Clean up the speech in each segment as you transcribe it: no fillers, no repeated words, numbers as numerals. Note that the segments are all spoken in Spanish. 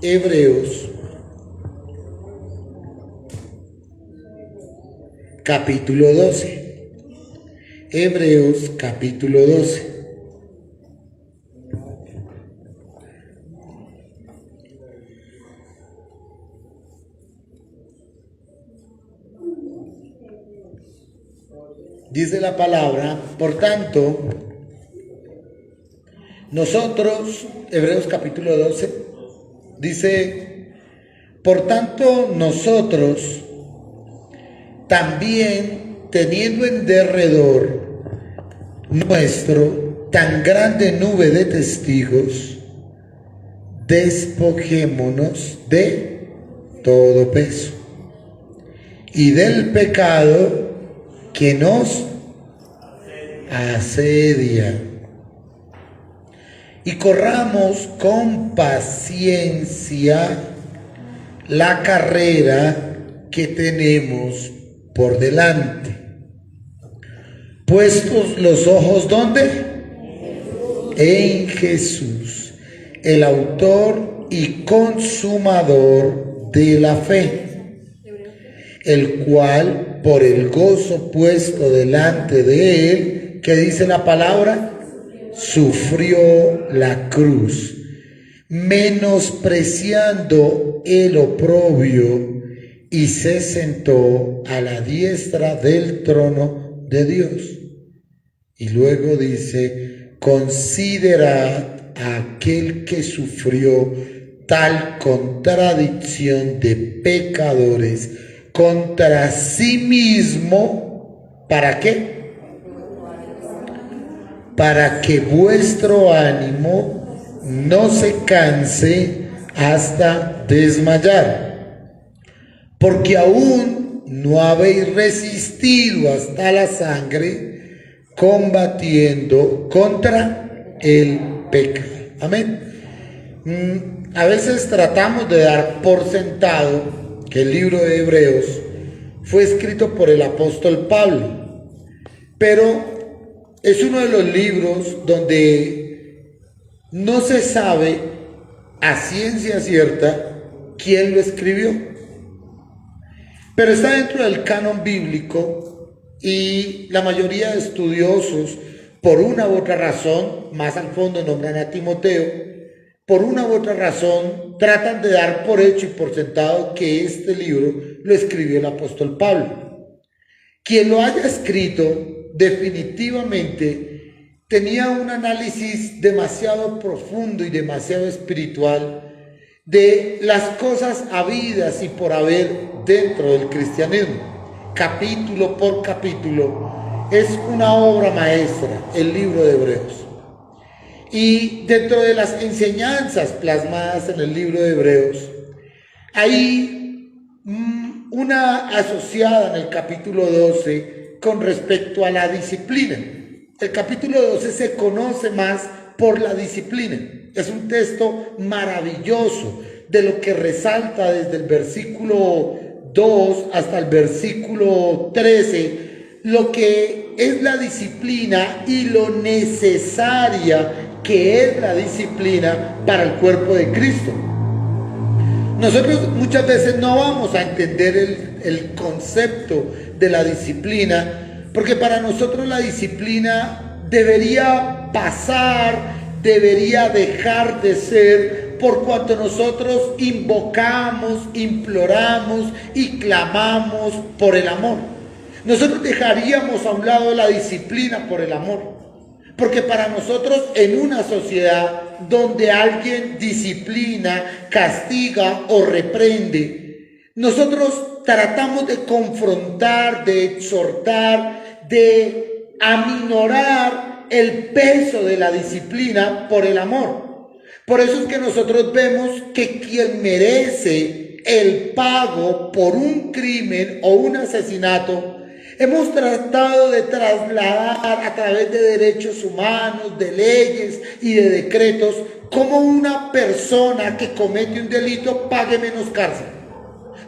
Hebreos capítulo 12. Hebreos capítulo 12. Dice la palabra, por tanto, nosotros, Hebreos capítulo 12, dice, por tanto nosotros, también teniendo en derredor nuestro tan grande nube de testigos, despojémonos de todo peso y del pecado que nos asedia, y corramos con paciencia la carrera que tenemos por delante, puestos los ojos ¿dónde? En Jesús, el autor y consumador de la fe, el cual por el gozo puesto delante de él, ¿qué dice la palabra? Sufrió la cruz, menospreciando el oprobio, y se sentó a la diestra del trono de Dios. Y luego dice, considerad a aquel que sufrió tal contradicción de pecadores contra sí mismo, ¿para qué? Para que vuestro ánimo no se canse hasta desmayar, porque aún no habéis resistido hasta la sangre, combatiendo contra el pecado. Amén. A veces tratamos de dar por sentado que el libro de Hebreos fue escrito por el apóstol Pablo, pero es uno de los libros donde no se sabe a ciencia cierta quién lo escribió, pero está dentro del canon bíblico y la mayoría de estudiosos, por una u otra razón, más al fondo nombran a Timoteo, por una u otra razón tratan de dar por hecho y por sentado que este libro lo escribió el apóstol Pablo. Quien lo haya escrito definitivamente tenía un análisis demasiado profundo y demasiado espiritual de las cosas habidas y por haber dentro del cristianismo. Capítulo por capítulo es una obra maestra el libro de Hebreos. Y dentro de las enseñanzas plasmadas en el libro de Hebreos hay una asociada en el capítulo 12 con respecto a la disciplina. El capítulo 12 se conoce más por la disciplina. Es un texto maravilloso de lo que resalta desde el versículo 2 hasta el versículo 13, lo que es la disciplina y lo necesaria que es la disciplina para el cuerpo de Cristo. Nosotros muchas veces no vamos a entender el concepto de la disciplina, porque para nosotros la disciplina debería pasar, debería dejar de ser, por cuanto nosotros invocamos, imploramos y clamamos por el amor. Nosotros dejaríamos a un lado la disciplina por el amor. Porque para nosotros en una sociedad donde alguien disciplina, castiga o reprende, nosotros tratamos de confrontar, de exhortar, de aminorar el peso de la disciplina por el amor. Por eso es que nosotros vemos que quien merece el pago por un crimen o un asesinato, hemos tratado de trasladar a través de derechos humanos, de leyes y de decretos, cómo una persona que comete un delito pague menos cárcel.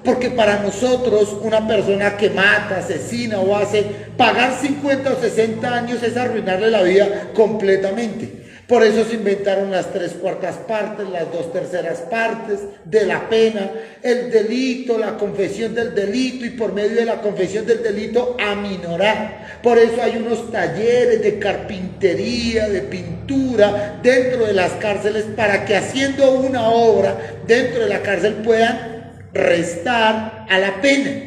Porque para nosotros una persona que mata, asesina o hace, pagar 50 o 60 años es arruinarle la vida completamente. Por eso se inventaron las 3/4 partes, las 2/3 partes de la pena, el delito, la confesión del delito y por medio de la confesión del delito aminorar. Por eso hay unos talleres de carpintería, de pintura dentro de las cárceles para que haciendo una obra dentro de la cárcel puedan restar a la pena.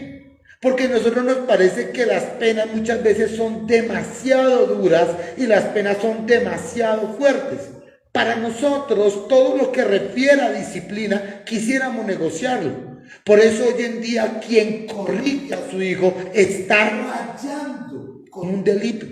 Porque a nosotros nos parece que las penas muchas veces son demasiado duras y las penas son demasiado fuertes. Para nosotros, todo lo que refiere a disciplina, quisiéramos negociarlo. Por eso hoy en día quien corrige a su hijo está rayando con un delito.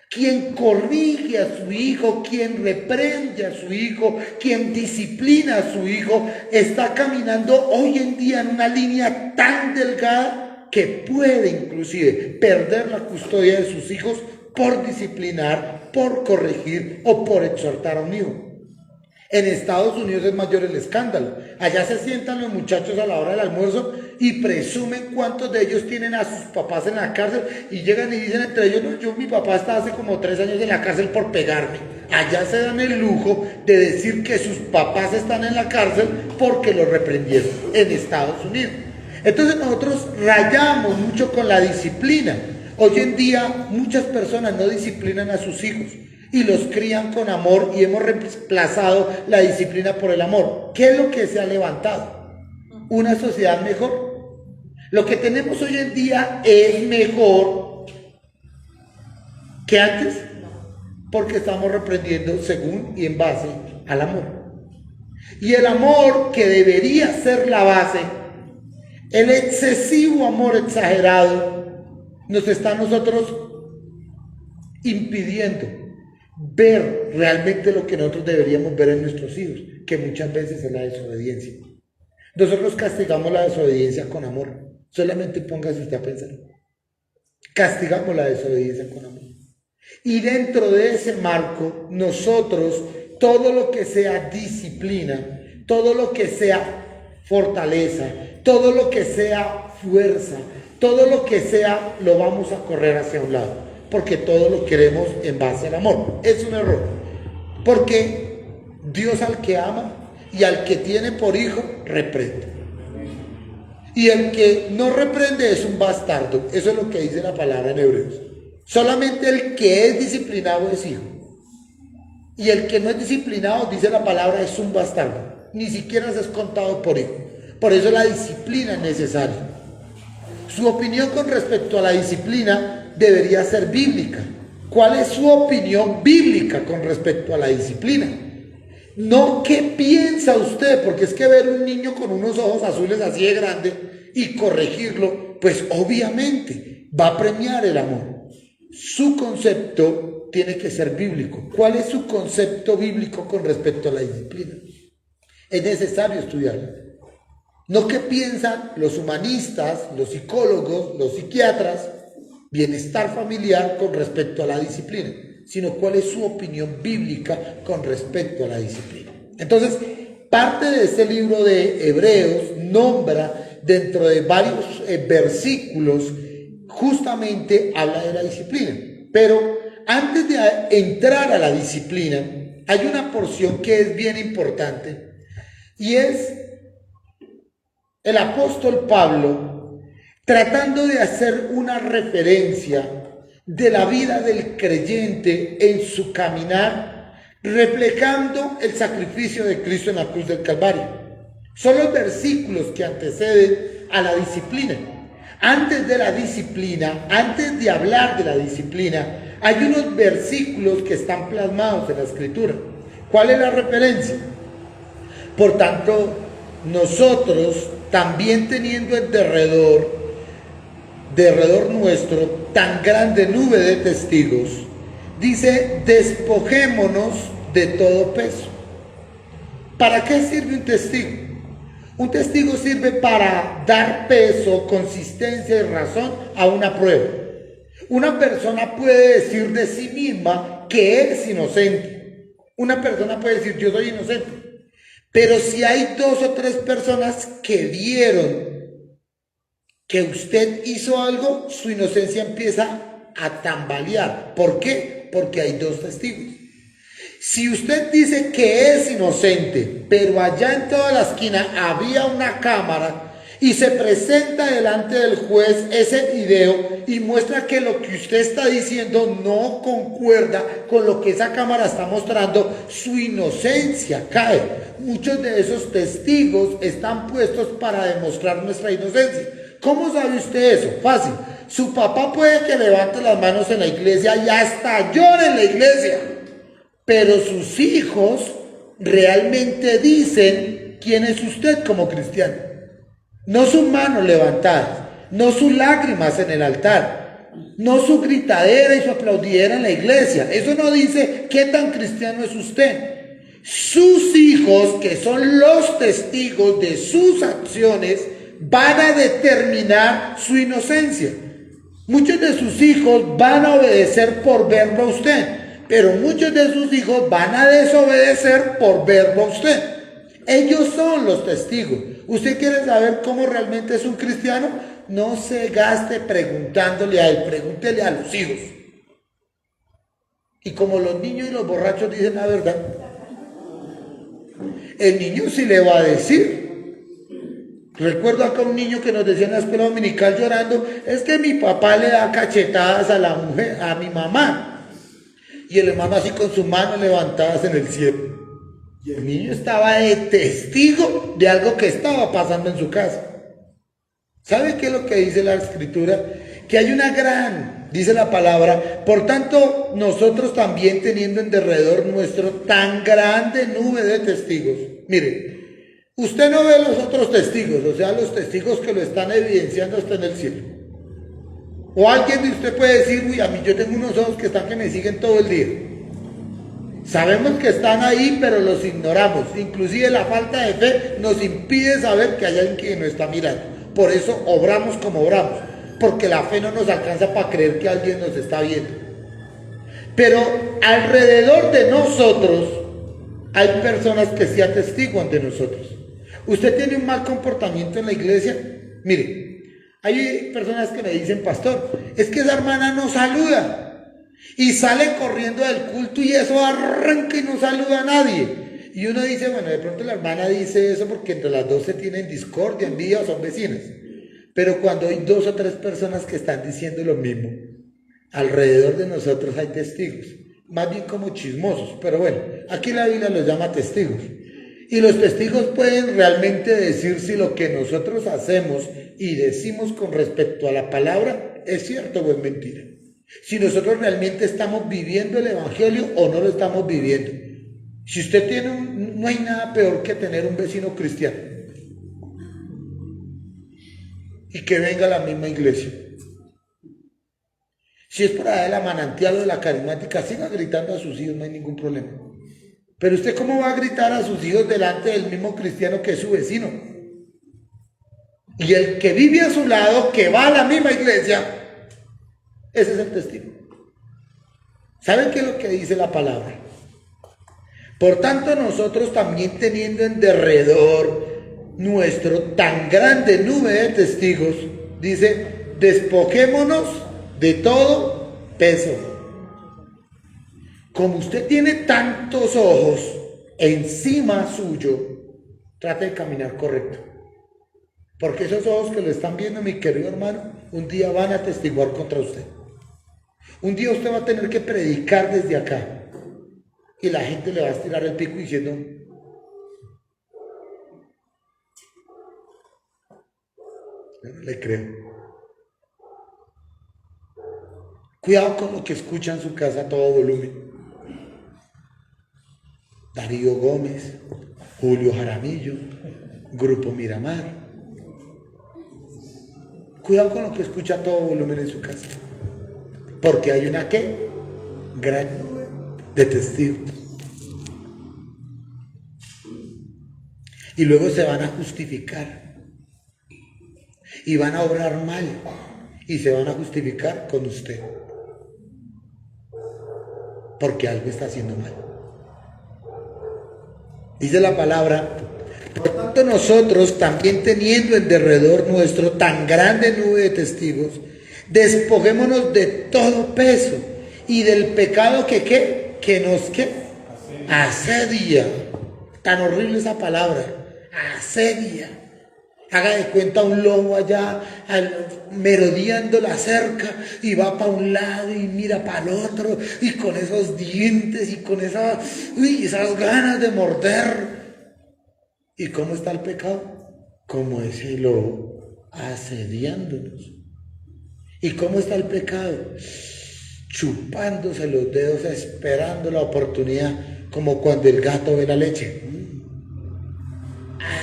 Quien corrige a su hijo, quien reprende a su hijo, quien disciplina a su hijo, está caminando hoy en día en una línea tan delgada que puede inclusive perder la custodia de sus hijos por disciplinar, por corregir o por exhortar a un hijo. En Estados Unidos es mayor el escándalo. Allá se sientan los muchachos a la hora del almuerzo y presumen cuántos de ellos tienen a sus papás en la cárcel y llegan y dicen entre ellos, no, mi papá está hace como 3 años en la cárcel por pegarme. Allá se dan el lujo de decir que sus papás están en la cárcel porque los reprendieron en Estados Unidos. Entonces nosotros rayamos mucho con la disciplina. Hoy en día muchas personas no disciplinan a sus hijos y los crían con amor y hemos reemplazado la disciplina por el amor. ¿Qué es lo que se ha levantado? Una sociedad mejor. Lo que tenemos hoy en día es mejor que antes porque estamos reprendiendo según y en base al amor. Y el amor que debería ser la base, el excesivo amor exagerado, nos está a nosotros impidiendo ver realmente lo que nosotros deberíamos ver en nuestros hijos, que muchas veces es la desobediencia. Nosotros castigamos la desobediencia con amor. Solamente póngase usted a pensar. Castigamos la desobediencia con amor. Y dentro de ese marco, nosotros, todo lo que sea disciplina, todo lo que sea fortaleza, todo lo que sea fuerza, todo lo que sea, lo vamos a correr hacia un lado, porque todo lo queremos en base al amor. Es un error, porque Dios al que ama y al que tiene por hijo, reprende. Y el que no reprende es un bastardo. Eso es lo que dice la palabra en Hebreos. Solamente el que es disciplinado es hijo. Y el que no es disciplinado, dice la palabra, es un bastardo. Ni siquiera se es contado por hijo. Por eso la disciplina es necesaria. Su opinión con respecto a la disciplina debería ser bíblica. ¿Cuál es su opinión bíblica con respecto a la disciplina? No qué piensa usted, porque es que ver un niño con unos ojos azules así de grande y corregirlo, pues obviamente va a premiar el amor. Su concepto tiene que ser bíblico. ¿Cuál es su concepto bíblico con respecto a la disciplina? Es necesario estudiarlo. No qué piensan los humanistas, los psicólogos, los psiquiatras, bienestar familiar con respecto a la disciplina, sino cuál es su opinión bíblica con respecto a la disciplina. Entonces, parte de este libro de Hebreos nombra dentro de varios versículos, justamente habla de la disciplina. Pero antes de entrar a la disciplina, hay una porción que es bien importante y es el apóstol Pablo tratando de hacer una referencia de la vida del creyente en su caminar, reflejando el sacrificio de Cristo en la cruz del Calvario. Son los versículos que anteceden a la disciplina. Antes de la disciplina, antes de hablar de la disciplina, hay unos versículos que están plasmados en la Escritura. ¿Cuál es la referencia? Por tanto, nosotros también teniendo en derredor nuestro tan grande nube de testigos, dice, despojémonos de todo peso. ¿Para qué sirve un testigo? Un testigo sirve para dar peso, consistencia y razón a una prueba. Una persona puede decir de sí misma que es inocente. Una persona puede decir yo soy inocente. Pero si hay 2 o 3 personas que vieron que usted hizo algo, su inocencia empieza a tambalear. ¿Por qué? Porque hay 2 testigos. Si usted dice que es inocente, pero allá en toda la esquina había una cámara y se presenta delante del juez ese video y muestra que lo que usted está diciendo no concuerda con lo que esa cámara está mostrando, su inocencia cae. Muchos de esos testigos están puestos para demostrar nuestra inocencia. ¿Cómo sabe usted eso? Fácil. Su papá puede que levante las manos en la iglesia y hasta llore en la iglesia, pero sus hijos realmente dicen quién es usted como cristiano. No sus manos levantadas, no sus lágrimas en el altar, no su gritadera y su aplaudidera en la iglesia. Eso no dice qué tan cristiano es usted. Sus hijos, que son los testigos de sus acciones, van a determinar su inocencia. Muchos de sus hijos van a obedecer por verlo a usted, pero muchos de sus hijos van a desobedecer por verlo a usted. Ellos son los testigos. ¿Usted quiere saber cómo realmente es un cristiano? No se gaste preguntándole a él, pregúntele a los hijos. Y como los niños y los borrachos dicen la verdad, el niño sí le va a decir. Recuerdo acá un niño que nos decía en la escuela dominical llorando, es que mi papá le da cachetadas a la mujer, a mi mamá. Y el hermano así con sus manos levantadas en el cielo. Y el niño estaba de testigo de algo que estaba pasando en su casa. ¿Sabe qué es lo que dice la escritura? Que hay una gran, dice la palabra, por tanto nosotros también teniendo en derredor nuestro tan grande nube de testigos. Mire, usted no ve los otros testigos, o sea, los testigos que lo están evidenciando hasta en el cielo. O alguien de usted puede decir, uy, a mí yo tengo unos ojos que están que me siguen todo el día. Sabemos que están ahí, pero los ignoramos. Inclusive la falta de fe nos impide saber que hay alguien que nos está mirando. Por eso obramos como obramos, porque la fe no nos alcanza para creer que alguien nos está viendo. Pero alrededor de nosotros hay personas que sí atestiguan de nosotros. ¿Usted tiene un mal comportamiento en la iglesia? Mire, hay personas que me dicen, pastor, es que esa hermana no saluda. Y sale corriendo del culto y eso arranca y no saluda a nadie. Y uno dice, bueno, de pronto la hermana dice eso porque entre las dos se tienen discordia, envidia o son vecinas. Pero cuando hay 2 o 3 personas que están diciendo lo mismo, alrededor de nosotros hay testigos. Más bien como chismosos, pero bueno, aquí la Biblia los llama testigos. Y los testigos pueden realmente decir si lo que nosotros hacemos y decimos con respecto a la palabra es cierto o es mentira. Si nosotros realmente estamos viviendo el evangelio o no lo estamos viviendo. Si usted tiene no hay nada peor que tener un vecino cristiano y que venga a la misma iglesia. Si es por allá de la manantial o de la carismática, siga gritando a sus hijos, no hay ningún problema. Pero usted, ¿cómo va a gritar a sus hijos delante del mismo cristiano que es su vecino? Y el que vive a su lado, que va a la misma iglesia, ese es el testigo. ¿Saben qué es lo que dice la palabra? Por tanto, nosotros también teniendo en derredor nuestro tan grande nube de testigos, dice, despojémonos de todo peso. Como usted tiene tantos ojos encima suyo, trate de caminar correcto. Porque esos ojos que lo están viendo, mi querido hermano, un día van a testiguar contra usted. Un día usted va a tener que predicar desde acá. Y la gente le va a estirar el pico diciendo, yo no le creo. Cuidado con lo que escucha en su casa a todo volumen. Darío Gómez, Julio Jaramillo, Grupo Miramar. Cuidado con lo que escucha a todo volumen en su casa. Porque hay una ¿qué? Gran nube de testigos. Y luego se van a justificar. Y van a obrar mal. Y se van a justificar con usted. Porque algo está haciendo mal. Dice la palabra, por tanto nosotros también teniendo en derredor nuestro tan grande nube de testigos, despojémonos de todo peso y del pecado que nos Asedia. Tan horrible esa palabra. Asedia. Haga de cuenta un lobo allá merodeando la cerca y va para un lado y mira para el otro y con esos dientes y con esas ganas de morder. ¿Y cómo está el pecado? Como ese lobo asediándonos. ¿Y cómo está el pecado? Chupándose los dedos, esperando la oportunidad, como cuando el gato ve la leche.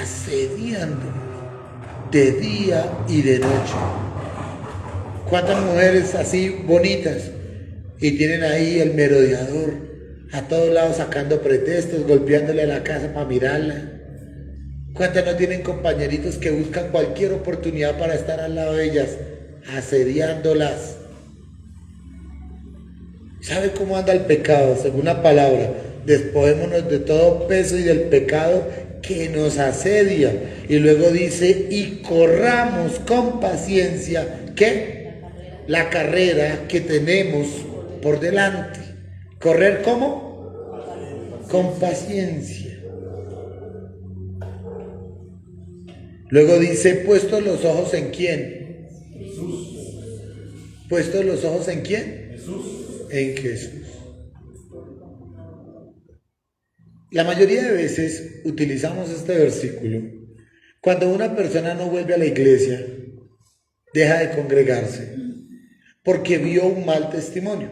Asediándonos de día y de noche. ¿Cuántas mujeres así bonitas y tienen ahí el merodeador a todos lados sacando pretextos, golpeándole a la casa para mirarla? ¿Cuántas no tienen compañeritos que buscan cualquier oportunidad para estar al lado de ellas, asediándolas? ¿Sabe cómo anda el pecado? Según la palabra, despojémonos de todo peso y del pecado que nos asedia. Y luego dice, y corramos con paciencia, ¿qué? La carrera que tenemos por delante. ¿Correr cómo? Con paciencia. Luego dice, puestos los ojos en quién. Jesús. ¿Puestos los ojos en quién? Jesús. En Jesús. La mayoría de veces utilizamos este versículo cuando una persona no vuelve a la iglesia, deja de congregarse, porque vio un mal testimonio.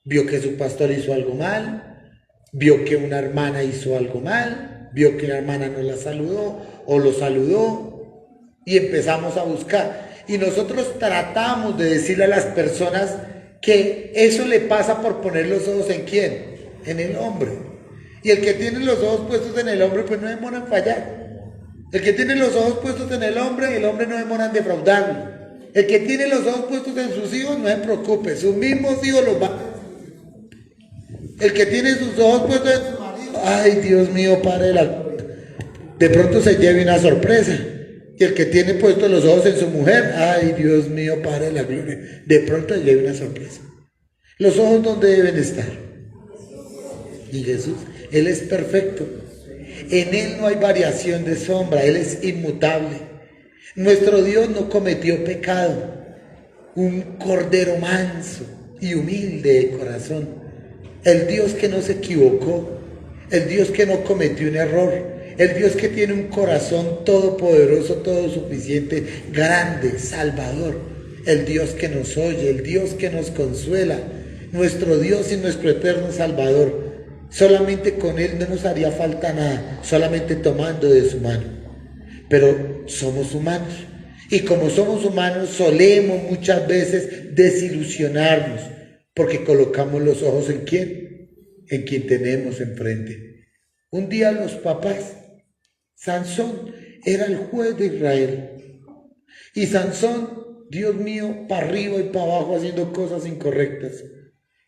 Vio que su pastor hizo algo mal, vio que una hermana hizo algo mal, vio que la hermana no la saludó o lo saludó y empezamos a buscar. Y nosotros tratamos de decirle a las personas que eso le pasa por poner los ojos ¿en quién? En el hombre. Y el que tiene los ojos puestos en el hombre, pues no demora en fallar. El que tiene los ojos puestos en el hombre no demora en defraudarlo. El que tiene los ojos puestos en sus hijos, no se preocupe, sus mismos hijos los van. El que tiene sus ojos puestos en su marido, ay Dios mío, Padre, de pronto se lleve una sorpresa. Y el que tiene puestos los ojos en su mujer, ay Dios mío, Padre de la gloria, de pronto se lleve una sorpresa. Los ojos, ¿dónde deben estar? Y Jesús, Él es perfecto. En Él no hay variación de sombra, Él es inmutable. Nuestro Dios no cometió pecado. Un cordero manso y humilde de corazón. El Dios que no se equivocó. El Dios que no cometió un error. El Dios que tiene un corazón todopoderoso, todo suficiente, grande, salvador. El Dios que nos oye, el Dios que nos consuela. Nuestro Dios y nuestro eterno Salvador. Solamente con Él no nos haría falta nada, solamente tomando de su mano. Pero somos humanos. Y como somos humanos, solemos muchas veces desilusionarnos, porque colocamos los ojos ¿en quién? En quien tenemos enfrente. Un día los papás, Sansón era el juez de Israel. Y Sansón, Dios mío, para arriba y para abajo haciendo cosas incorrectas.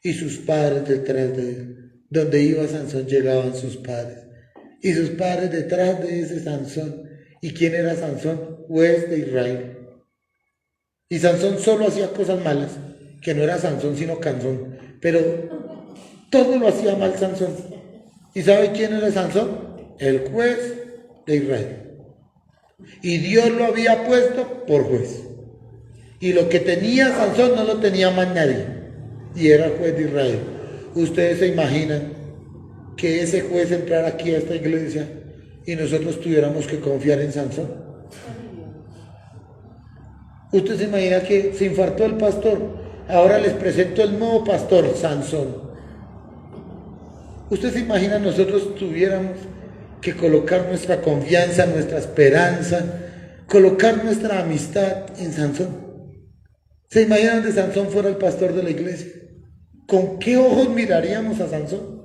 Y sus padres detrás de él. Donde iba Sansón llegaban sus padres. Y sus padres detrás de ese Sansón. ¿Y quién era Sansón? Juez de Israel. Y Sansón solo hacía cosas malas, que no era Sansón sino Cansón. Pero todo lo hacía mal Sansón. ¿Y sabe quién era Sansón? El juez de Israel. Y Dios lo había puesto por juez. Y lo que tenía Sansón no lo tenía más nadie. Y era juez de Israel. Ustedes se imaginan que ese juez entrara aquí a esta iglesia y nosotros tuviéramos que confiar en Sansón. Usted se imagina que se infartó el pastor. Ahora les presento el nuevo pastor, Sansón. Usted se imagina nosotros tuviéramos que colocar nuestra confianza, nuestra esperanza, colocar nuestra amistad en Sansón. ¿Se imaginan que Sansón fuera el pastor de la iglesia? ¿Con qué ojos miraríamos a Sansón?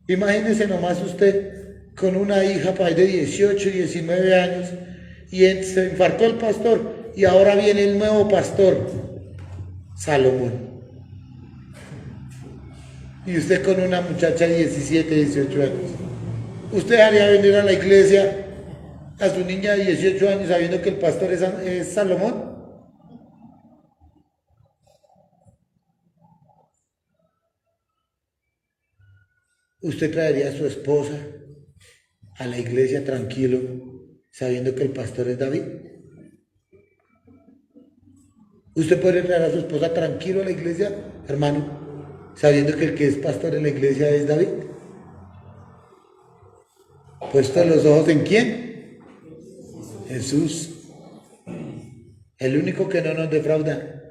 Imagínese nomás usted con una hija de 18, 19 años y se infartó el pastor y ahora viene el nuevo pastor, Salomón. Y usted con una muchacha de 17, 18 años. ¿Usted haría venir a la iglesia a su niña de 18 años sabiendo que el pastor es Salomón? ¿Usted traería a su esposa a la iglesia tranquilo, sabiendo que el pastor es David? ¿Usted puede traer a su esposa tranquilo a la iglesia, hermano, sabiendo que el que es pastor en la iglesia es David? ¿Puesto los ojos en quién? Jesús. El único que no nos defrauda.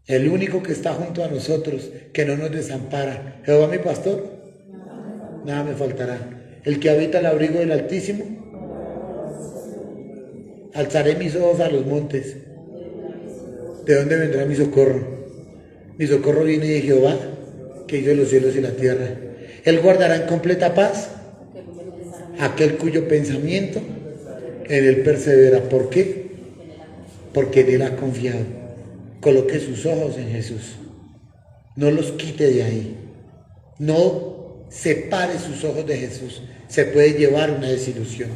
El único que está junto a nosotros, que no nos desampara. ¿Jehová mi pastor? Nada me faltará. El que habita el abrigo del Altísimo. Alzaré mis ojos a los montes. ¿De dónde vendrá mi socorro? Mi socorro viene de Jehová, que hizo los cielos y la tierra. Él guardará en completa paz aquel cuyo pensamiento en él persevera. ¿Por qué? Porque en él ha confiado. Coloque sus ojos en Jesús. No los quite de ahí. No separe sus ojos de Jesús. Se puede llevar una desilusión.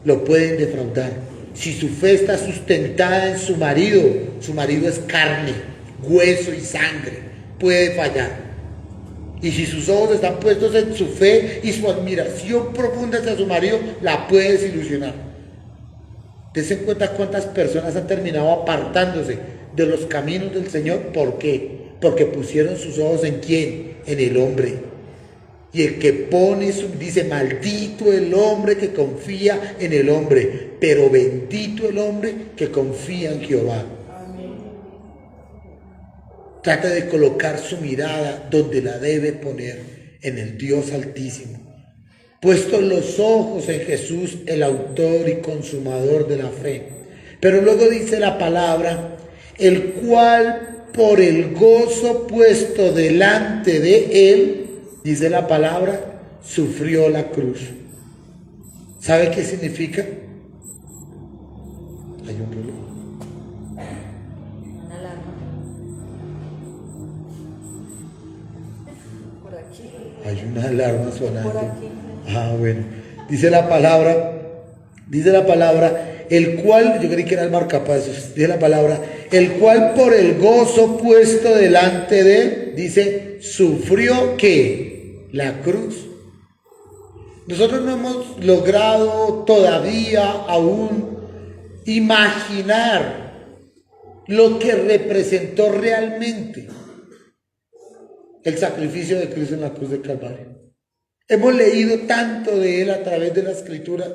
Lo pueden defraudar. Si su fe está sustentada en su marido es carne, hueso y sangre, puede fallar. Y si sus ojos están puestos en su fe y su admiración profunda hacia su marido, la puede desilusionar. Dese cuenta cuántas personas han terminado apartándose de los caminos del Señor. ¿Por qué? Porque pusieron sus ojos ¿en quién? En el hombre. Y el que pone dice, maldito el hombre que confía en el hombre, pero bendito el hombre que confía en Jehová. Trata de colocar su mirada donde la debe poner, en el Dios Altísimo. Puestos los ojos en Jesús, el autor y consumador de la fe. Pero luego dice la palabra, el cual por el gozo puesto delante de él, dice la palabra, sufrió la cruz. ¿Sabe qué significa? Hay un reloj. Una alarma. Por aquí. Hay una alarma sonando. Por aquí. Ah, bueno. Dice la palabra, el cual, yo creí que era el marcapasos, dice la palabra, el cual por el gozo puesto delante de él, dice, sufrió ¿qué? La cruz. Nosotros no hemos logrado todavía aún imaginar lo que representó realmente el sacrificio de Cristo en la cruz del Calvario. Hemos leído tanto de él a través de la Escritura,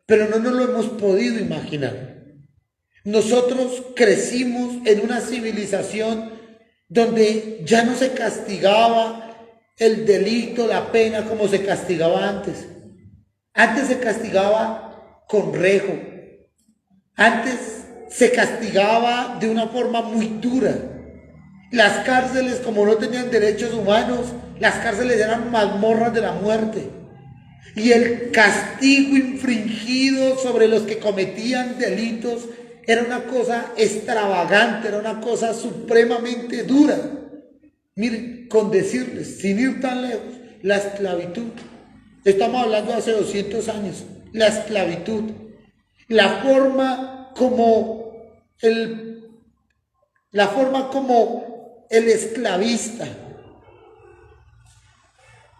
pero no nos lo hemos podido imaginar. Nosotros crecimos en una civilización donde ya no se castigaba el delito, la pena, como se castigaba antes. Antes se castigaba con rejo. Antes se castigaba de una forma muy dura. Las cárceles, como no tenían derechos humanos, las cárceles eran mazmorras de la muerte. Y el castigo infringido sobre los que cometían delitos era una cosa extravagante, era una cosa supremamente dura. Miren, con decirles, sin ir tan lejos, la esclavitud. Estamos hablando de hace 200 años. La esclavitud. La forma como el esclavista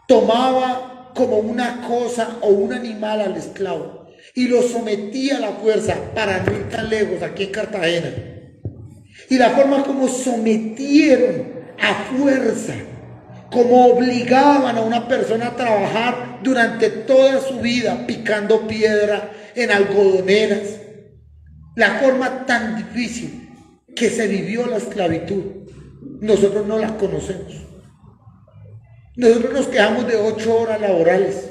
tomaba como una cosa o un animal al esclavo y lo sometía a la fuerza, para no ir tan lejos, aquí en Cartagena. Y la forma como sometieron a fuerza, como obligaban a una persona a trabajar durante toda su vida picando piedra en algodoneras. La forma tan difícil que se vivió la esclavitud, nosotros no la conocemos. Nosotros nos quejamos de 8 horas laborales.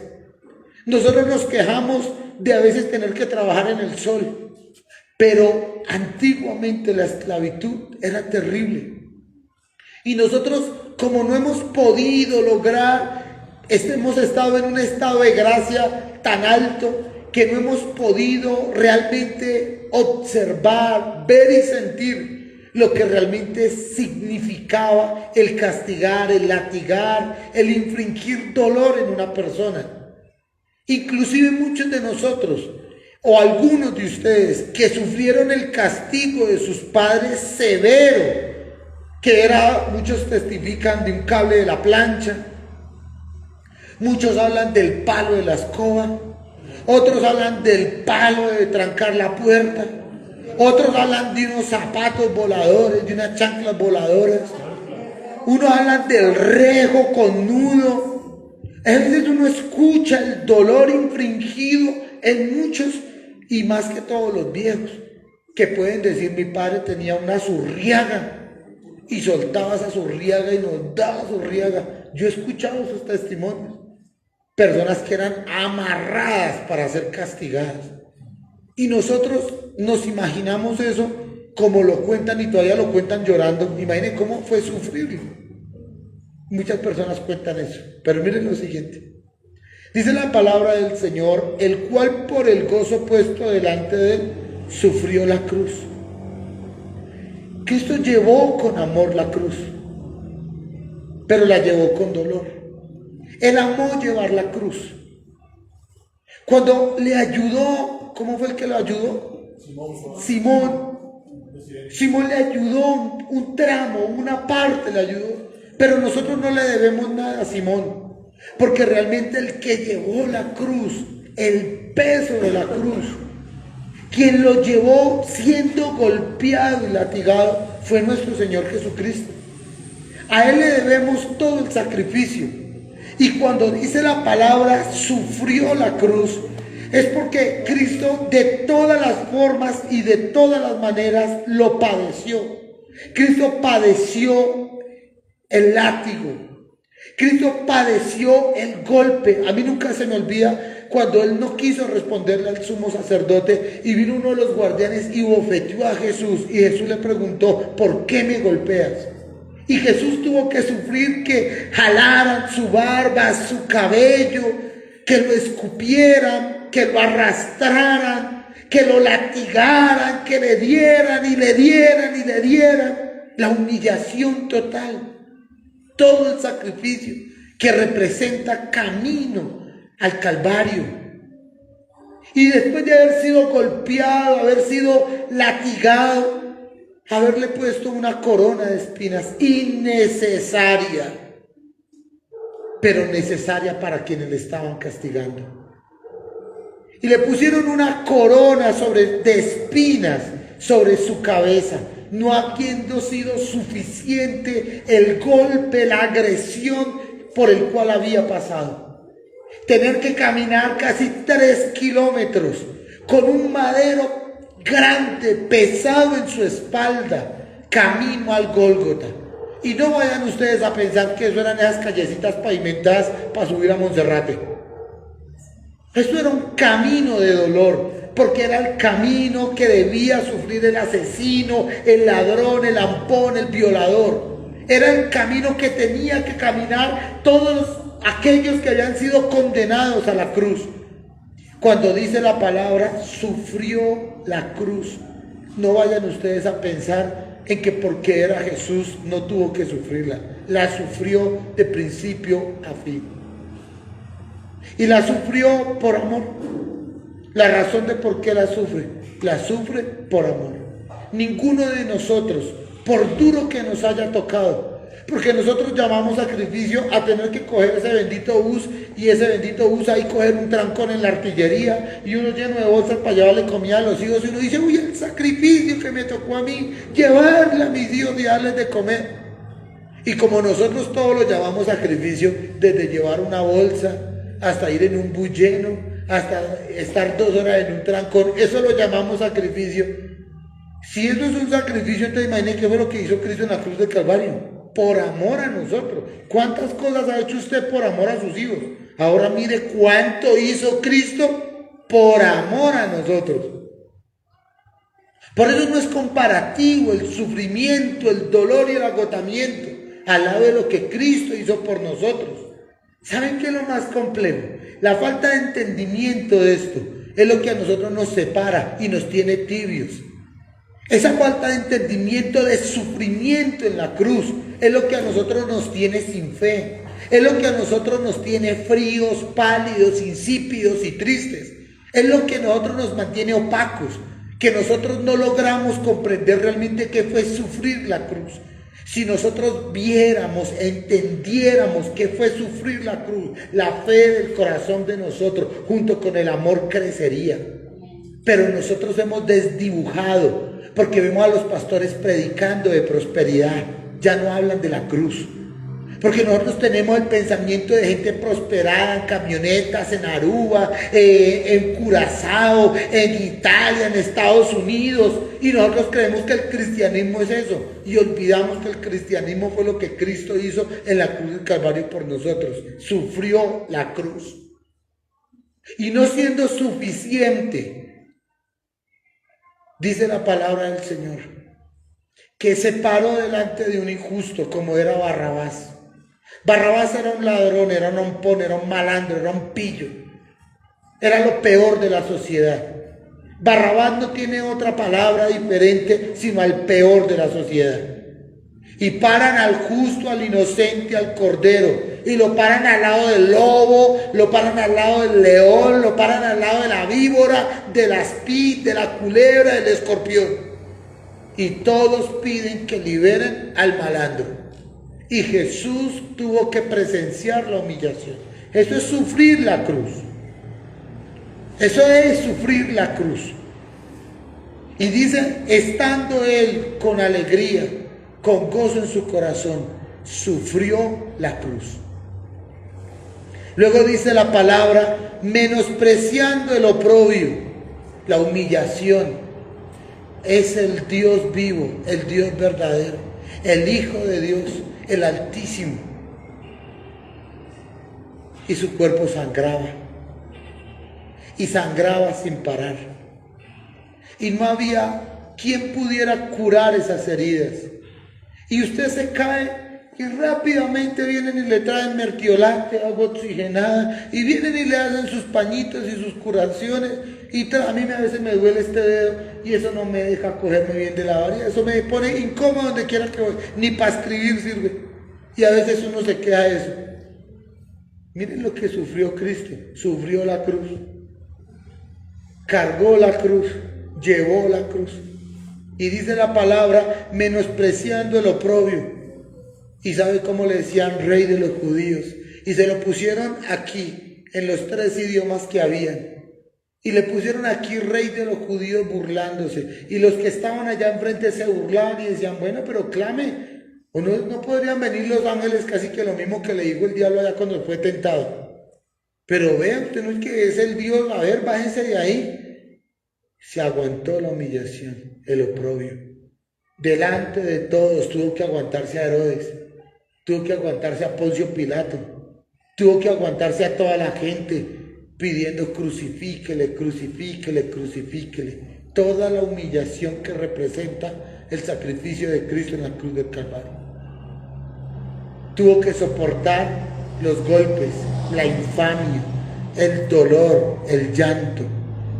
Nosotros nos quejamos de a veces tener que trabajar en el sol. Pero antiguamente la esclavitud era terrible. Y nosotros, como no hemos podido lograr, hemos estado en un estado de gracia tan alto que no hemos podido realmente observar, ver y sentir lo que realmente significaba el castigar, el latigar, el infringir dolor en una persona. Inclusive muchos de nosotros, o algunos de ustedes, que sufrieron el castigo de sus padres severo, que era, muchos testifican, de un cable de la plancha, Muchos hablan del palo de la escoba, otros hablan del palo de trancar la puerta, otros hablan de unos zapatos voladores, de unas chanclas voladoras, unos hablan del rejo con nudo. A veces uno escucha el dolor infringido en muchos, y más que todos los viejos, que pueden decir: mi padre tenía una zurriaga y soltaba esa zurriaga y nos daba zurriaga. Yo he escuchado esos testimonios. Personas que eran amarradas para ser castigadas. Y nosotros nos imaginamos eso como lo cuentan, y todavía lo cuentan llorando. Imaginen cómo fue sufrirlo. Muchas personas cuentan eso. Pero miren lo siguiente. Dice la palabra del Señor: el cual por el gozo puesto delante de él sufrió la cruz. Cristo llevó con amor la cruz, pero la llevó con dolor. Él amó llevar la cruz. Cuando le ayudó, ¿cómo fue el que lo ayudó? Simón. Simón le ayudó un tramo, una parte le ayudó. Pero nosotros no le debemos nada a Simón, porque realmente el que llevó la cruz, el peso de la cruz, quien lo llevó siendo golpeado y latigado, fue nuestro Señor Jesucristo. A Él le debemos todo el sacrificio. Y cuando dice la palabra sufrió la cruz, es porque Cristo de todas las formas y de todas las maneras lo padeció. Cristo padeció el látigo. Cristo padeció el golpe. A mí nunca se me olvida cuando él no quiso responderle al sumo sacerdote y vino uno de los guardianes y bofeteó a Jesús, y Jesús le preguntó: ¿por qué me golpeas? Y Jesús tuvo que sufrir que jalaran su barba, su cabello, que lo escupieran, que lo arrastraran, que lo latigaran, que le dieran y le dieran y le dieran. La humillación total, todo el sacrificio que representa camino al Calvario. Y después de haber sido golpeado, haber sido latigado, haberle puesto una corona de espinas innecesaria, pero necesaria para quienes le estaban castigando. Y le pusieron una corona de espinas sobre su cabeza, no habiendo sido suficiente el golpe, la agresión por el cual había pasado. Tener que caminar casi 3 kilómetros con un madero grande, pesado en su espalda, camino al Gólgota. Y no vayan ustedes a pensar que eso eran esas callecitas pavimentadas para subir a Monserrate. Esto era un camino de dolor, porque era el camino que debía sufrir el asesino, el ladrón, el ampón, el violador. Era el camino que tenía que caminar todos aquellos que habían sido condenados a la cruz. Cuando dice la palabra sufrió la cruz, no vayan ustedes a pensar en que porque era Jesús no tuvo que sufrirla. La sufrió de principio a fin. Y la sufrió por amor. La razón de por qué la sufre por amor. Ninguno de nosotros, por duro que nos haya tocado, porque nosotros llamamos sacrificio a tener que coger ese bendito bus, y ese bendito bus ahí coger un trancón en la artillería y uno lleno de bolsas para llevarle comida a los hijos, y uno dice: uy, el sacrificio que me tocó a mí, llevarle a mis hijos y darles de comer. Y como nosotros todos lo llamamos sacrificio, desde llevar una bolsa hasta ir en un bus lleno, hasta estar 2 horas en un trancón, eso lo llamamos sacrificio. Si eso es un sacrificio, entonces imaginen qué fue lo que hizo Cristo en la cruz del Calvario. Por amor a nosotros. ¿Cuántas cosas ha hecho usted por amor a sus hijos? Ahora mire cuánto hizo Cristo por amor a nosotros. Por eso no es comparativo el sufrimiento, el dolor y el agotamiento al lado de lo que Cristo hizo por nosotros. ¿Saben qué es lo más complejo? La falta de entendimiento de esto es lo que a nosotros nos separa y nos tiene tibios. Esa falta de entendimiento de sufrimiento en la cruz es lo que a nosotros nos tiene sin fe. Es lo que a nosotros nos tiene fríos, pálidos, insípidos y tristes. Es lo que a nosotros nos mantiene opacos, que nosotros no logramos comprender realmente qué fue sufrir la cruz. Si nosotros viéramos, entendiéramos qué fue sufrir la cruz, la fe del corazón de nosotros, junto con el amor, crecería. Pero nosotros hemos desdibujado, porque vemos a los pastores predicando de prosperidad, ya no hablan de la cruz. Porque nosotros tenemos el pensamiento de gente prosperada en camionetas, en Aruba, en Curazao, en Italia, en Estados Unidos. Y nosotros creemos que el cristianismo es eso. Y olvidamos que el cristianismo fue lo que Cristo hizo en la cruz del Calvario por nosotros. Sufrió la cruz. Y no siendo suficiente, dice la palabra del Señor, que se paró delante de un injusto como era Barrabás. Barrabás era un ladrón, era un hompón, era un malandro, era un pillo. Era lo peor de la sociedad. Barrabás no tiene otra palabra diferente sino al peor de la sociedad. Y paran al justo, al inocente, al cordero. Y lo paran al lado del lobo, lo paran al lado del león, lo paran al lado de la víbora, de la aspid, de la culebra, del escorpión. Y todos piden que liberen al malandro. Y Jesús tuvo que presenciar la humillación. Eso es sufrir la cruz. Eso es sufrir la cruz. Y dice, estando él con alegría, con gozo en su corazón, sufrió la cruz. Luego dice la palabra, menospreciando el oprobio, la humillación. Es el Dios vivo, el Dios verdadero, el Hijo de Dios, el Altísimo. Y su cuerpo sangraba. Y sangraba sin parar. Y no había quien pudiera curar esas heridas. Y usted se cae y rápidamente vienen y le traen mertiolate, agua oxigenada, y vienen y le hacen sus pañitos y sus curaciones. Y a mí a veces me duele este dedo y eso no me deja cogerme bien de la varilla. Eso me pone incómodo donde quiera que voy. Ni para escribir sirve. Y a veces uno se queda de eso. Miren lo que sufrió Cristo. Sufrió la cruz. Cargó la cruz. Llevó la cruz. Y dice la palabra, menospreciando el oprobio. ¿Y sabe cómo le decían rey de los judíos? Y se lo pusieron aquí, en los 3 idiomas que habían. Y le pusieron aquí rey de los judíos burlándose. Y los que estaban allá enfrente se burlaban y decían, bueno, pero clame. ¿O no podrían venir los ángeles casi que lo mismo que le dijo el diablo allá cuando fue tentado? Pero vean, usted no es que es el Dios, a ver, bájense de ahí. Se aguantó la humillación, el oprobio. Delante de todos tuvo que aguantarse a Herodes. Tuvo que aguantarse a Poncio Pilato. Tuvo que aguantarse a toda la gente pidiendo crucifíquele, crucifíquele, crucifíquele. Toda la humillación que representa el sacrificio de Cristo en la cruz del Calvario. Tuvo que soportar los golpes, la infamia, el dolor, el llanto.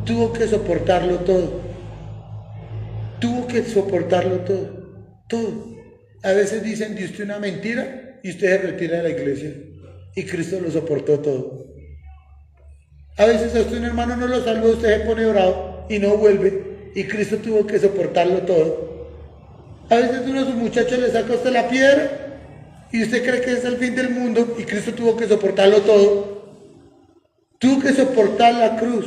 Tuvo que soportarlo todo. Tuvo que soportarlo todo. Todo. A veces dicen de usted una mentira y usted se retira de la iglesia. Y Cristo lo soportó todo. A veces a usted un hermano no lo salva, usted se pone bravo y no vuelve. Y Cristo tuvo que soportarlo todo. A veces uno de sus muchachos le saca a usted la piedra y usted cree que es el fin del mundo y Cristo tuvo que soportarlo todo. Tuvo que soportar la cruz.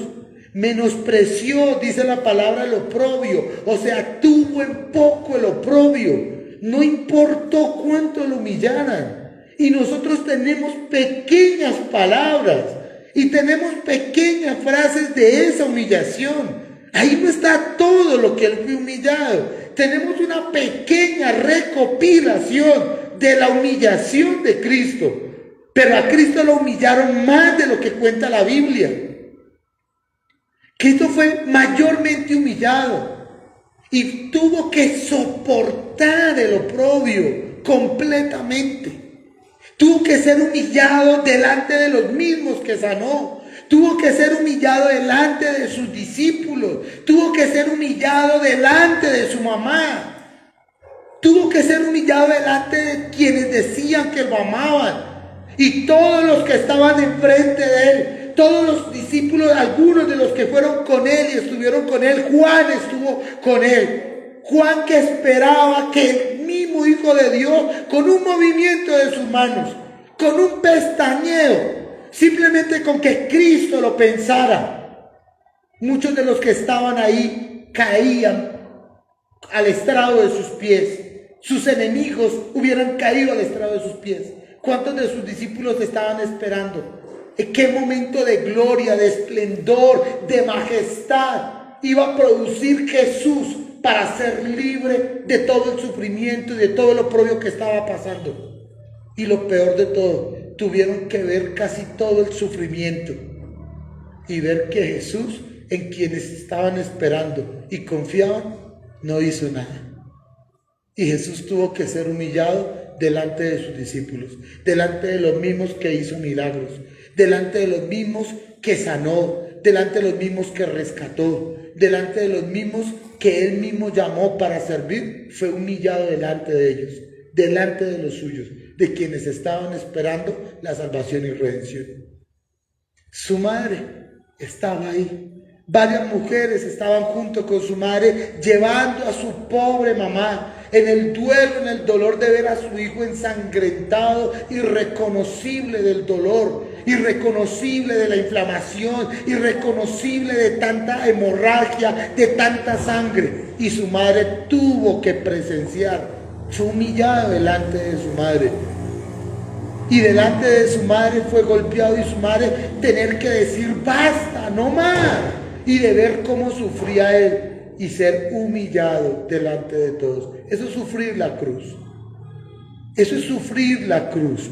Menospreció, dice la palabra, el oprobio. O sea, tuvo en poco el oprobio. No importó cuánto lo humillaran. Y nosotros tenemos pequeñas palabras y tenemos pequeñas frases de esa humillación. Ahí no está todo lo que él fue humillado. Tenemos una pequeña recopilación de la humillación de Cristo. Pero a Cristo lo humillaron más de lo que cuenta la Biblia. Cristo fue mayormente humillado y tuvo que soportar el oprobio completamente. Tuvo que ser humillado delante de los mismos que sanó. Tuvo que ser humillado delante de sus discípulos. Tuvo que ser humillado delante de su mamá. Tuvo que ser humillado delante de quienes decían que lo amaban. Y todos los que estaban enfrente de él, todos los discípulos, algunos de los que fueron con él y estuvieron con él, Juan estuvo con él. Juan que esperaba que el mismo mismo Hijo de Dios, con un movimiento de sus manos, con un pestañeo, simplemente con que Cristo lo pensara, muchos de los que estaban ahí caían al estrado de sus pies. Sus enemigos hubieran caído al estrado de sus pies. ¿Cuántos de sus discípulos estaban esperando? ¿En qué momento de gloria, de esplendor, de majestad iba a producir Jesús para ser libre de todo el sufrimiento y de todo lo oprobio que estaba pasando? Y lo peor de todo, tuvieron que ver casi todo el sufrimiento y ver que Jesús, en quienes estaban esperando y confiaban, no hizo nada. Y Jesús tuvo que ser humillado delante de sus discípulos, delante de los mismos que hizo milagros, delante de los mismos que sanó, delante de los mismos que rescató, delante de los mismos que él mismo llamó para servir. Fue humillado delante de ellos, delante de los suyos, de quienes estaban esperando la salvación y redención. Su madre estaba ahí. Varias mujeres estaban junto con su madre llevando a su pobre mamá en el duelo, en el dolor de ver a su hijo ensangrentado, irreconocible del dolor, irreconocible de la inflamación, irreconocible de tanta hemorragia, de tanta sangre. Y su madre tuvo que presenciar, fue humillado delante de su madre. Y delante de su madre fue golpeado, y su madre tener que decir basta, no más, y de ver cómo sufría él y ser humillado delante de todos. Eso es sufrir la cruz. Eso es sufrir la cruz.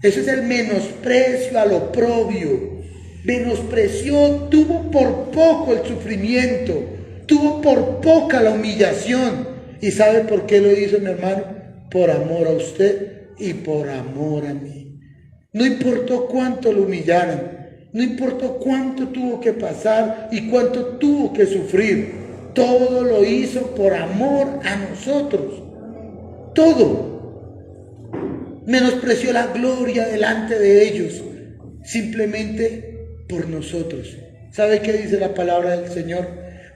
Eso es el menosprecio al oprobio. Menospreció, tuvo por poco el sufrimiento, tuvo por poca la humillación. ¿Y sabe por qué lo hizo, mi hermano? Por amor a usted y por amor a mí. No importó cuánto lo humillaran, no importó cuánto tuvo que pasar y cuánto tuvo que sufrir. Todo lo hizo por amor a nosotros. Todo. Menospreció la gloria delante de ellos, simplemente por nosotros. ¿Sabe qué dice la palabra del Señor?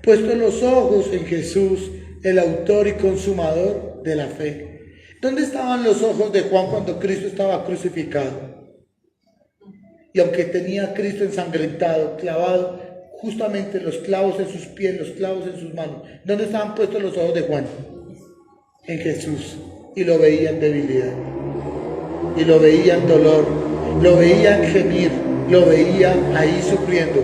Puesto los ojos en Jesús, el autor y consumador de la fe. ¿Dónde estaban los ojos de Juan cuando Cristo estaba crucificado? Y aunque tenía a Cristo ensangrentado, clavado, justamente los clavos en sus pies, los clavos en sus manos, ¿dónde estaban puestos los ojos de Juan? En Jesús. Y lo veía en debilidad, y lo veía en dolor, lo veía en gemir, lo veía ahí sufriendo.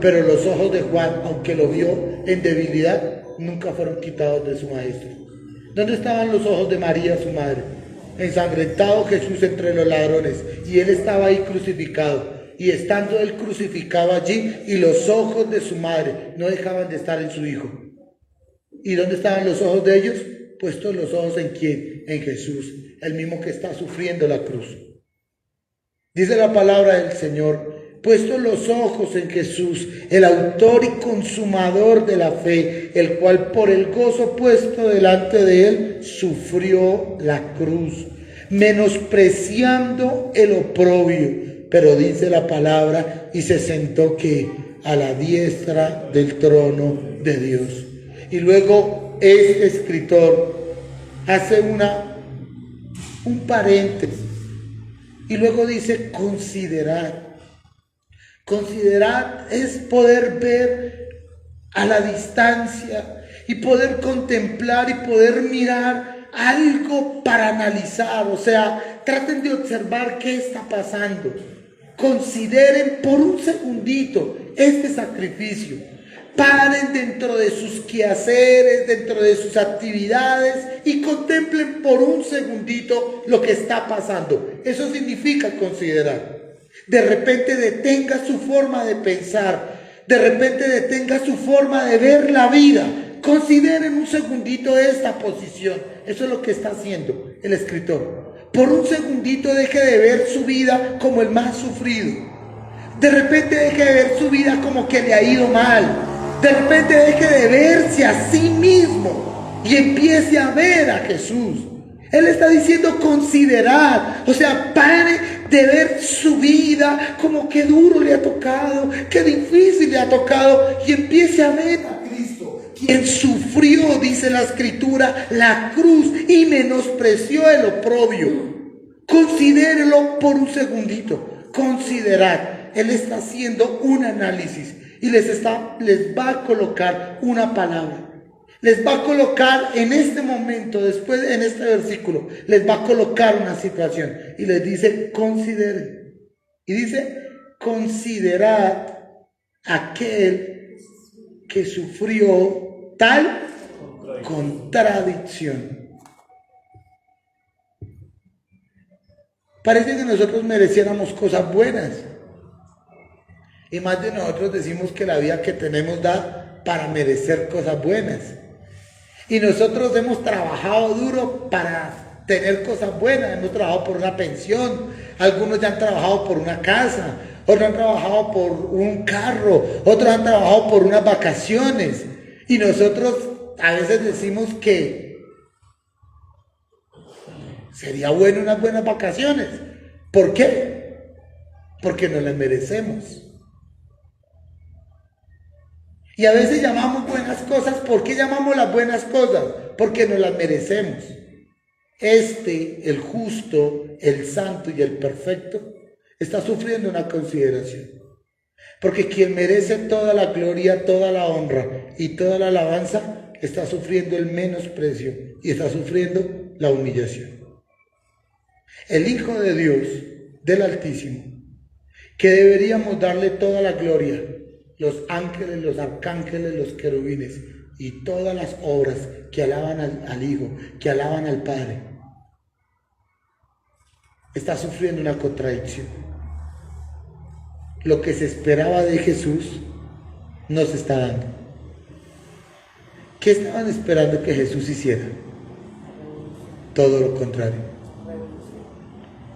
Pero los ojos de Juan, aunque lo vio en debilidad, nunca fueron quitados de su maestro. ¿Dónde estaban los ojos de María, su madre? Ensangrentado Jesús entre los ladrones, y él estaba ahí crucificado. Y estando él crucificado allí, y los ojos de su madre no dejaban de estar en su hijo. ¿Y dónde estaban los ojos de ellos? Puestos los ojos en ¿quién? En Jesús, el mismo que está sufriendo la cruz. Dice la palabra del Señor: puestos los ojos en Jesús, el autor y consumador de la fe, el cual por el gozo puesto delante de él sufrió la cruz, menospreciando el oprobio. Pero dice la palabra, y se sentó que a la diestra del trono de Dios. Y luego este escritor hace un paréntesis, y luego dice considerar. Considerar es poder ver a la distancia y poder contemplar y poder mirar algo para analizar. O sea, traten de observar qué está pasando. Consideren por un segundito este sacrificio. Paren dentro de sus quehaceres, dentro de sus actividades y contemplen por un segundito lo que está pasando. Eso significa considerar. De repente detenga su forma de pensar, de repente detenga su forma de ver la vida. Consideren un segundito esta posición. Eso es lo que está haciendo el escritor. Por un segundito deje de ver su vida como el más sufrido. De repente deje de ver su vida como que le ha ido mal. De repente deje de verse a sí mismo y empiece a ver a Jesús. Él está diciendo considerar, o sea, pare de ver su vida como que duro le ha tocado, que difícil le ha tocado, y empiece a ver a Cristo. quien sufrió, dice la Escritura, la cruz y menospreció el oprobio. Considérelo por un segundito. Considerad. Él está haciendo un análisis y les va a colocar una palabra. Les va a colocar en este momento, después en este versículo, les va a colocar una situación y les dice, consideren. Y dice, considerad aquel que sufrió tal contradicción. Parece que nosotros mereciéramos cosas buenas. Y más de nosotros decimos que la vida que tenemos da para merecer cosas buenas. Y nosotros hemos trabajado duro para tener cosas buenas. Hemos trabajado por una pensión. Algunos ya han trabajado por una casa. Otros han trabajado por un carro. Otros han trabajado por unas vacaciones. Y nosotros a veces decimos que sería bueno unas buenas vacaciones. ¿Por qué? Porque nos las merecemos. Y a veces llamamos buenas cosas. ¿Por qué llamamos las buenas cosas? Porque nos las merecemos. El justo, el santo y el perfecto está sufriendo una consideración. Porque quien merece toda la gloria, toda la honra y toda la alabanza está sufriendo el menosprecio y está sufriendo la humillación. El Hijo de Dios, del Altísimo, que deberíamos darle toda la gloria, los ángeles, los arcángeles, los querubines y todas las obras que alaban al Hijo, que alaban al Padre, está sufriendo una contradicción. Lo que se esperaba de Jesús no se está dando. ¿Qué estaban esperando que Jesús hiciera? Todo lo contrario.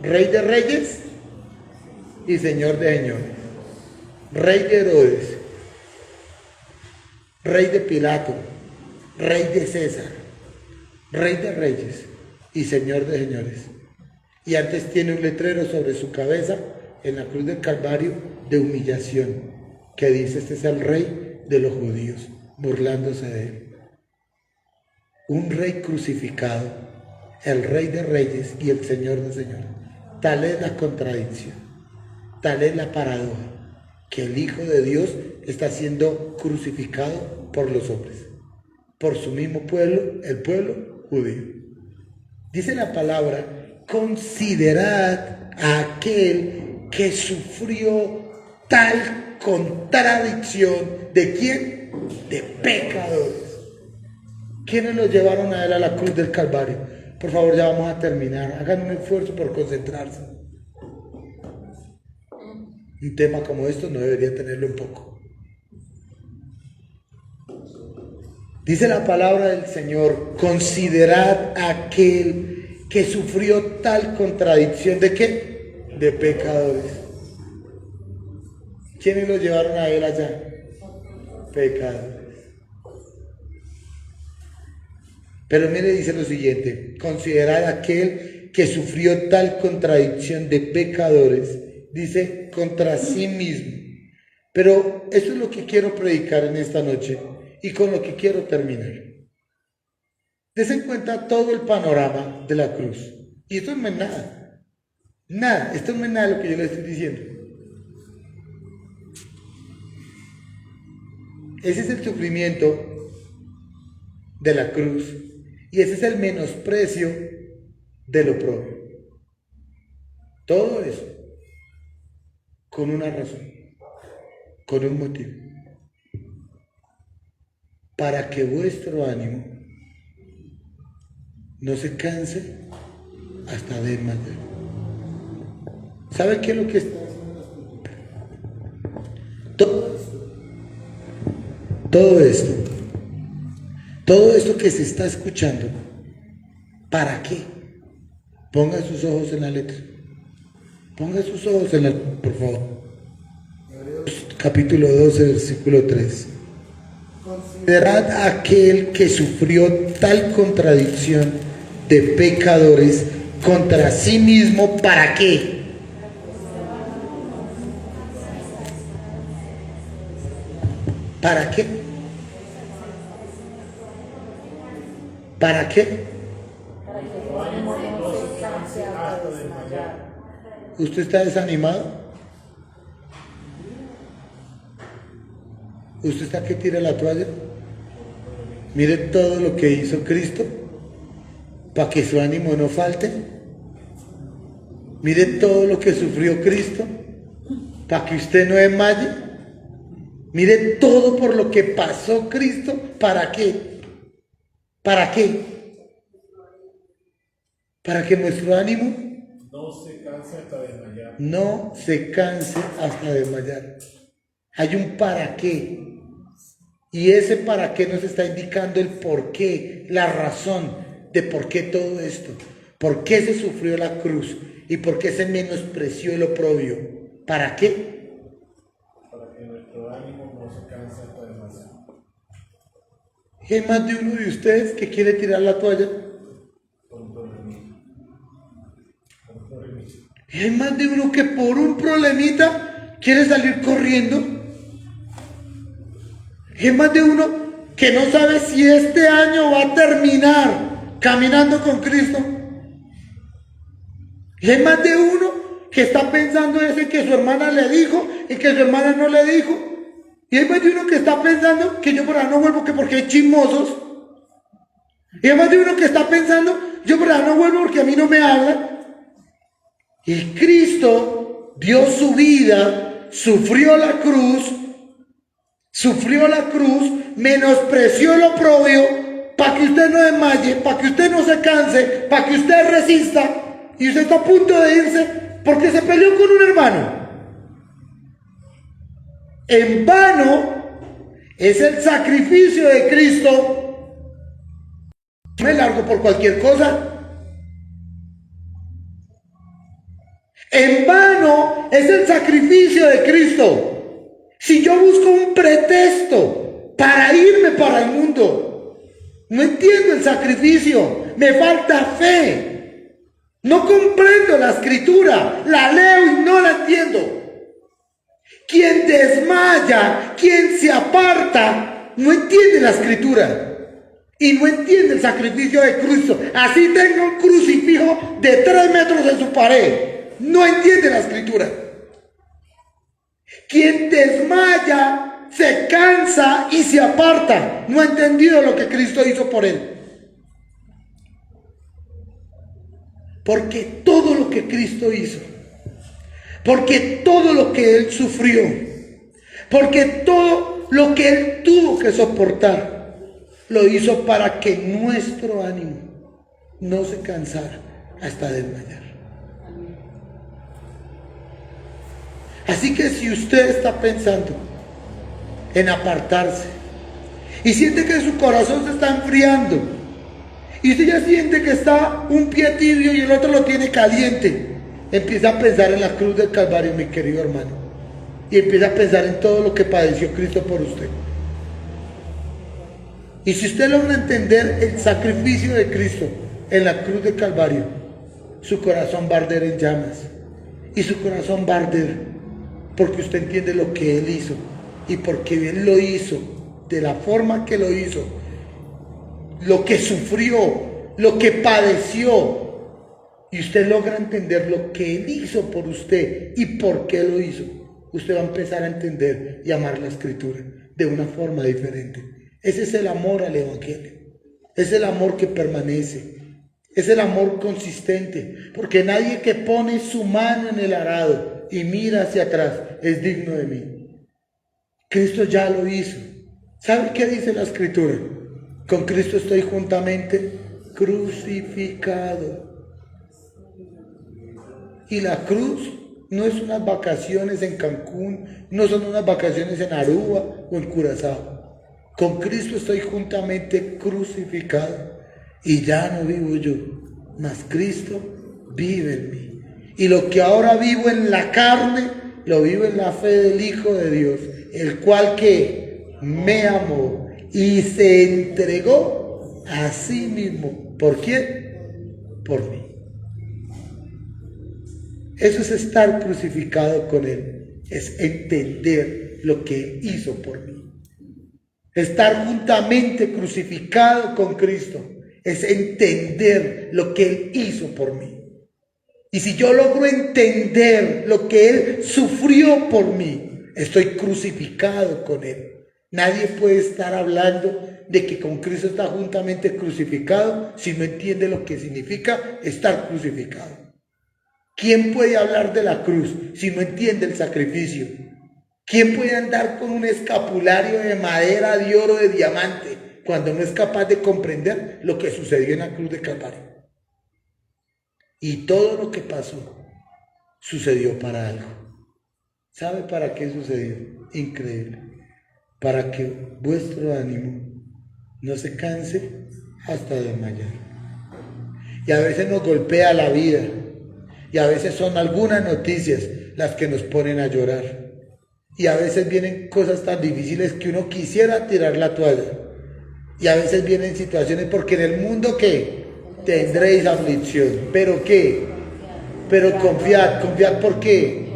Rey de reyes y Señor de señores. Rey de Herodes, Rey de Pilato, Rey de César, Rey de reyes y Señor de señores. Y antes tiene un letrero sobre su cabeza en la cruz del Calvario de humillación que dice: este es el Rey de los judíos, burlándose de él. Un rey crucificado, el Rey de reyes y el Señor de señores. Tal es la contradicción, tal es la paradoja, que el Hijo de Dios está siendo crucificado por los hombres, por su mismo pueblo, el pueblo judío. Dice la palabra: considerad a aquel que sufrió tal contradicción. ¿De quién? De pecadores. ¿Quiénes los llevaron a él a la cruz del Calvario? Por favor, ya vamos a terminar. Hagan un esfuerzo por concentrarse. Un tema como esto no debería tenerlo un poco. Dice la palabra del Señor: considerad a aquel que sufrió tal contradicción. ¿De qué? De pecadores. ¿Quiénes lo llevaron a él allá? Pecadores. Pero mire, dice lo siguiente: considerad a aquel que sufrió tal contradicción de pecadores. Dice: contra sí mismo. Pero eso es lo que quiero predicar en esta noche y con lo que quiero terminar. Desen cuenta todo el panorama de la cruz. Y esto no es nada. Nada, esto no es nada de lo que yo le estoy diciendo. Ese es el sufrimiento de la cruz y ese es el menosprecio del oprobio. Todo eso con una razón, con un motivo, para que vuestro ánimo no se canse hasta ver más de él. ¿Sabe qué es lo que está haciendo? Todo esto que se está escuchando, ¿para qué? Ponga sus ojos en la letra. Ponga sus ojos en la letra, por favor. Capítulo 12, versículo 3. Considerad a aquel que sufrió tal contradicción de pecadores contra sí mismo. ¿Para qué? ¿Para qué? ¿Para qué? Para que su ánimo no se canse hasta desmayar. ¿Usted está desanimado? ¿Usted está que tira la toalla? Mire todo lo que hizo Cristo para que su ánimo no falte. Mire todo lo que sufrió Cristo para que usted no desmaye. Mire todo por lo que pasó Cristo. ¿Para qué? ¿Para qué? Para que nuestro ánimo no se canse hasta desmayar. No se canse hasta desmayar. Hay un para qué. Y ese para qué nos está indicando el por qué, la razón de por qué todo esto. ¿Por qué se sufrió la cruz? ¿Y por qué se menospreció el oprobio? ¿Para qué? Para que nuestro ánimo no se canse hasta desmayar. ¿Y hay más de uno de ustedes que quiere tirar la toalla? ¿Y hay más de uno que por un problemita quiere salir corriendo? ¿Y hay más de uno que no sabe si este año va a terminar caminando con Cristo? ¿Y hay más de uno que está pensando eso que su hermana le dijo y que su hermana no le dijo? ¿Y hay más de uno que está pensando que yo por ahí no vuelvo que porque hay chismosos? ¿Y hay más de uno que está pensando yo por ahí no vuelvo porque a mí no me hablan? Y Cristo dio su vida, sufrió la cruz, menospreció el oprobio para que usted no desmaye, para que usted no se canse, para que usted resista. Y usted está a punto de irse porque se peleó con un hermano. En vano es el sacrificio de Cristo. Me largo por cualquier cosa. En vano es el sacrificio de Cristo. Si yo busco un pretexto para irme para el mundo, no entiendo el sacrificio, me falta fe. No comprendo la escritura, la leo y no la entiendo. Quien desmaya, quien se aparta, no entiende la escritura y no entiende el sacrificio de Cristo. Así tenga un crucifijo de 3 metros en su pared, no entiende la escritura. Quien desmaya, se cansa y se aparta, no ha entendido lo que Cristo hizo por él. Porque todo lo que Cristo hizo, porque todo lo que Él sufrió, porque todo lo que Él tuvo que soportar, lo hizo para que nuestro ánimo no se cansara hasta desmayar. Así que si usted está pensando en apartarse y siente que su corazón se está enfriando, y usted ya siente que está un pie tibio y el otro lo tiene caliente, empieza a pensar en la cruz del Calvario, mi querido hermano. Y empieza a pensar en todo lo que padeció Cristo por usted. Y si usted logra entender el sacrificio de Cristo en la cruz del Calvario, su corazón va a arder en llamas. Y su corazón va a arder porque usted entiende lo que Él hizo. Y porque Él lo hizo de la forma que lo hizo, lo que sufrió, lo que padeció, y usted logra entender lo que Él hizo por usted y por qué lo hizo, usted va a empezar a entender y amar la escritura de una forma diferente. Ese es el amor al evangelio, es el amor que permanece, es el amor consistente, porque nadie que pone su mano en el arado y mira hacia atrás es digno de mí. Cristo ya lo hizo. ¿Sabe qué dice la escritura? Con Cristo estoy juntamente crucificado. Y la cruz no es unas vacaciones en Cancún, no son unas vacaciones en Aruba o en Curazao. Con Cristo estoy juntamente crucificado. Y ya no vivo yo, mas Cristo vive en mí. Y lo que ahora vivo en la carne, lo vivo en la fe del Hijo de Dios, el cual que me amó y se entregó a sí mismo. ¿Por quién? Por mí. Eso es estar crucificado con Él. Es entender lo que hizo por mí. Estar juntamente crucificado con Cristo es entender lo que Él hizo por mí. Y si yo logro entender lo que Él sufrió por mí, estoy crucificado con Él. Nadie puede estar hablando de que con Cristo está juntamente crucificado si no entiende lo que significa estar crucificado. ¿Quién puede hablar de la cruz si no entiende el sacrificio? ¿Quién puede andar con un escapulario de madera, de oro, de diamante, cuando no es capaz de comprender lo que sucedió en la cruz de Calvario? Y todo lo que pasó sucedió para algo. ¿Sabe para qué sucedió? Increíble. Para que vuestro ánimo no se canse hasta desmayar. Y a veces nos golpea la vida. Y a veces son algunas noticias las que nos ponen a llorar. Y a veces vienen cosas tan difíciles que uno quisiera tirar la toalla. Y a veces vienen situaciones porque en el mundo ¿qué? Tendréis aflicción. ¿Pero qué? Pero confiad. ¿Confiad por qué?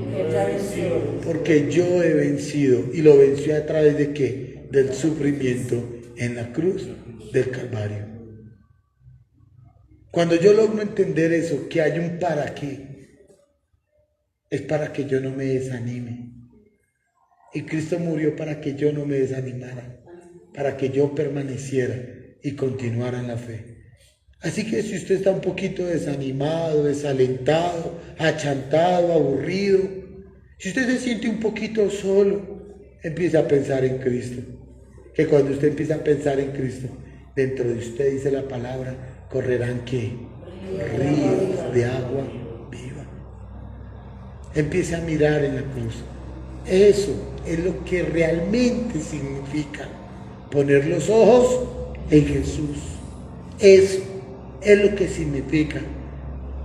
Porque yo he vencido. ¿Y lo venció a través de qué? Del sufrimiento en la cruz del Calvario. Cuando yo logro entender eso, que hay un para qué, es para que yo no me desanime. Y Cristo murió para que yo no me desanimara, para que yo permaneciera y continuara en la fe. Así que si usted está un poquito desanimado, desalentado, achantado, aburrido, si usted se siente un poquito solo, empiece a pensar en Cristo. Que cuando usted empieza a pensar en Cristo, dentro de usted, dice la palabra, correrán ¿qué? Ríos de agua viva. Empiece a mirar en la cruz. Eso es lo que realmente significa poner los ojos en Jesús. Eso es lo que significa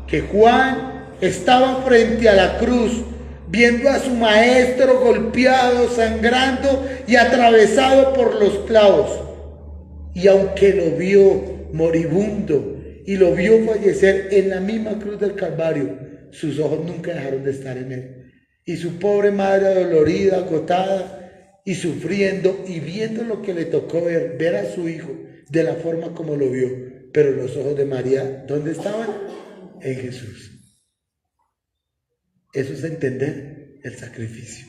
que Juan estaba frente a la cruz, viendo a su maestro golpeado, sangrando y atravesado por los clavos. Y aunque lo vio moribundo y lo vio fallecer en la misma cruz del Calvario, sus ojos nunca dejaron de estar en él. Y su pobre madre dolorida, agotada y sufriendo y viendo lo que le tocó ver a su hijo de la forma como lo vio. Pero los ojos de María, ¿dónde estaban? En Jesús. Eso es entender el sacrificio.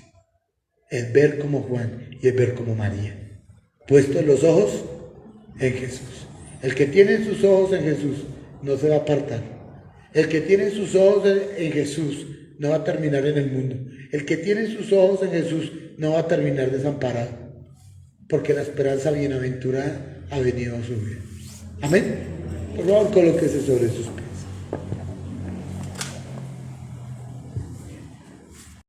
Es ver como Juan y es ver como María. Puestos los ojos en Jesús. El que tiene sus ojos en Jesús no se va a apartar. El que tiene sus ojos en Jesús no va a terminar en el mundo. El que tiene sus ojos en Jesús no va a terminar desamparado. Porque la esperanza bienaventurada ha venido a su vida. Amén. Por favor, colóquese sobre sus pies.